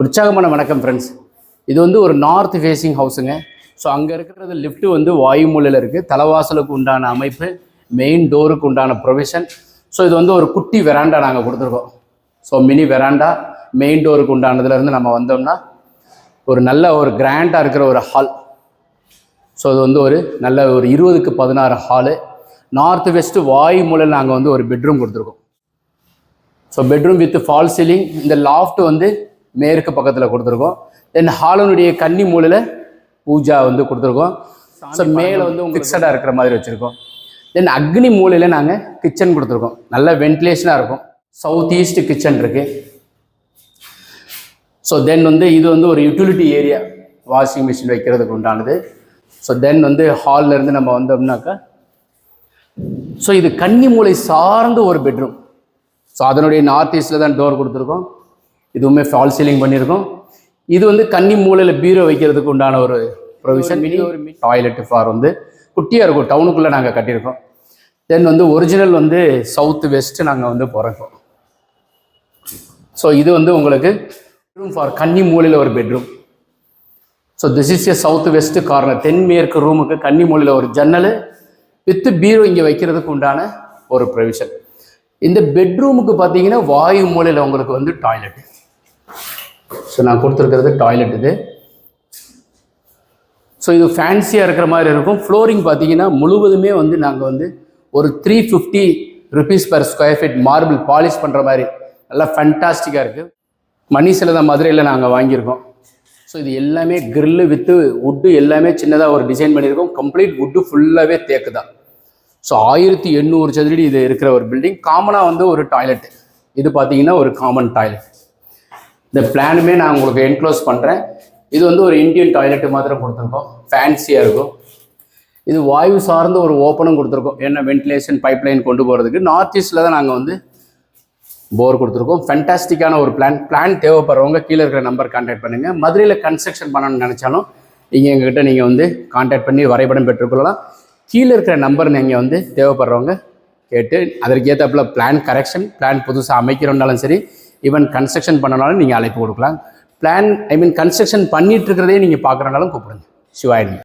உற்சாகமான வணக்கம் ஃப்ரெண்ட்ஸ். இது வந்து ஒரு நார்த் ஃபேஸிங் ஹவுஸுங்க. ஸோ அங்கே இருக்கிறது லிஃப்ட்டு வந்து வாயு மூலையில் இருக்குது. தலைவாசலுக்கு உண்டான அமைப்பு, மெயின் டோருக்கு உண்டான ப்ரொவிஷன். ஸோ இது வந்து ஒரு குட்டி வெராண்டா நாங்கள் கொடுத்துருக்கோம். ஸோ மினி வெராண்டா மெயின் டோருக்கு உண்டானதுலேருந்து நம்ம வந்தோம்னா ஒரு நல்ல ஒரு கிராண்டாக இருக்கிற ஒரு ஹால். ஸோ இது வந்து ஒரு நல்ல ஒரு 20க்கு 16 ஹாலு. நார்த் வெஸ்ட்டு வாயு மூலையில் நாங்கள் வந்து ஒரு பெட்ரூம் கொடுத்துருக்கோம். So bedroom with fall ceiling. இந்த லாஃப்ட் வந்து மேற்கு பக்கத்தில் கொடுத்துருக்கோம். தென் ஹாலனுடைய கன்னி மூலையில் பூஜா வந்து கொடுத்துருக்கோம். ஸோ மேலே வந்து ஃபிக்ஸடாக இருக்கிற மாதிரி வச்சுருக்கோம். தென் அக்னி மூலையில் நாங்கள் கிச்சன் கொடுத்துருக்கோம். நல்ல வென்டிலேஷனாக இருக்கும். சவுத் ஈஸ்ட் கிச்சன் இருக்குது. ஸோ தென் வந்து இது வந்து ஒரு யூட்டிலிட்டி ஏரியா, வாஷிங் மிஷின் வைக்கிறதுக்கு உண்டானது. ஸோ தென் வந்து ஹால்லேருந்து நம்ம வந்தோம்னாக்கா ஸோ இது கன்னி மூலை சார்ந்த ஒரு பெட்ரூம். ஸோ அதனுடைய நார்த் ஈஸ்டில் தான் டோர் கொடுத்துருக்கோம். இதுவுமே ஃபால் சீலிங் பண்ணியிருக்கோம். இது வந்து கன்னி மூலையில் பீரோ வைக்கிறதுக்கு உண்டான ஒரு ப்ரொவிஷன். மினி ஒரு டாய்லெட் ஃபார் வந்து குட்டியாக இருக்கும். டவுனுக்குள்ளே நாங்கள் கட்டியிருக்கோம். தென் வந்து ஒரிஜினல் வந்து சவுத் வெஸ்ட்டு நாங்கள் வந்து பிறக்கோம். ஸோ இது வந்து உங்களுக்கு பெட்ரூம் ஃபார் கன்னி மூலையில் ஒரு bedroom. So this is a south west corner. தென்மேற்கு ரூமுக்கு கன்னி மூலையில் ஒரு ஜன்னல் வித்து பீரோ இங்கே வைக்கிறதுக்கு உண்டான ஒரு ப்ரொவிஷன். இந்த பெட்ரூமுக்கு பார்த்தீங்கன்னா வாயு மூலையில் உங்களுக்கு வந்து டாய்லெட்டு. ஸோ நான் கொடுத்துருக்கிறது டாய்லெட் இது. ஸோ இது ஃபேன்சியாக இருக்கிற மாதிரி இருக்கும். ஃப்ளோரிங் பார்த்தீங்கன்னா முழுவதுமே வந்து நாங்கள் வந்து ஒரு 350 rupees per square feet marble polish பண்ணுற மாதிரி நல்லா ஃபேண்டாஸ்டிக்காக இருக்குது. மணிசில் தான் மதுரையில் நாங்கள் வாங்கியிருக்கோம். ஸோ இது எல்லாமே கிரில்லு வித்து வுட்டு எல்லாமே சின்னதாக ஒரு டிசைன் பண்ணியிருக்கோம். கம்ப்ளீட் வுட்டு ஃபுல்லாகவே தேக்கு தான். ஸோ 1800 சதுரடி இது இருக்கிற ஒரு பில்டிங். காமனாக வந்து ஒரு டாய்லெட்டு. இது பார்த்தீங்கன்னா ஒரு காமன் டாய்லெட். இந்த பிளானுமே நான் உங்களுக்கு என்க்ளோஸ் பண்ணுறேன். இது வந்து ஒரு இந்தியன் டாய்லெட்டு மாத்திரம் கொடுத்துருக்கோம். ஃபேன்சியாக இருக்கும். இது வாயு சார்ந்த ஒரு ஓப்பனும் கொடுத்துருக்கோம். ஏன்னா வென்டிலேஷன் பைப்லைன் கொண்டு போகிறதுக்கு. நார்த் ஈஸ்டில் தான் நாங்கள் வந்து போர் கொடுத்துருக்கோம். ஃபேண்டாஸ்டிக்கான ஒரு பிளான் தேவைப்படுறவங்க கீழே இருக்கிற நம்பர் கான்டாக்ட் பண்ணுங்கள். மதுரையில் கன்ஸ்ட்ரக்ஷன் பண்ணணும்னு நினச்சாலும் நீங்கள் எங்ககிட்ட நீங்கள் வந்து கான்டாக்ட் பண்ணி வரைபடம் பெற்றுக்கொள்ளலாம். கீழே இருக்கிற நம்பர் நீங்கள் வந்து தேவைப்படுறவங்க கேட்டு அதற்கு ஏற்றப்பில் பிளான் கரெக்ஷன், பிளான் புதுசாக அமைக்கிறோம்னாலும் சரி, ஈவன் கன்ஸ்ட்ரக்ஷன் பண்ணனாலும் நீங்கள் அழைப்பு கொடுக்கலாம். கன்ஸ்ட்ரக்ஷன் பண்ணிட்டு இருக்கிறதே நீங்கள் பார்க்குறனாலும் கூப்பிடுங்க. சிவாயிடுங்க.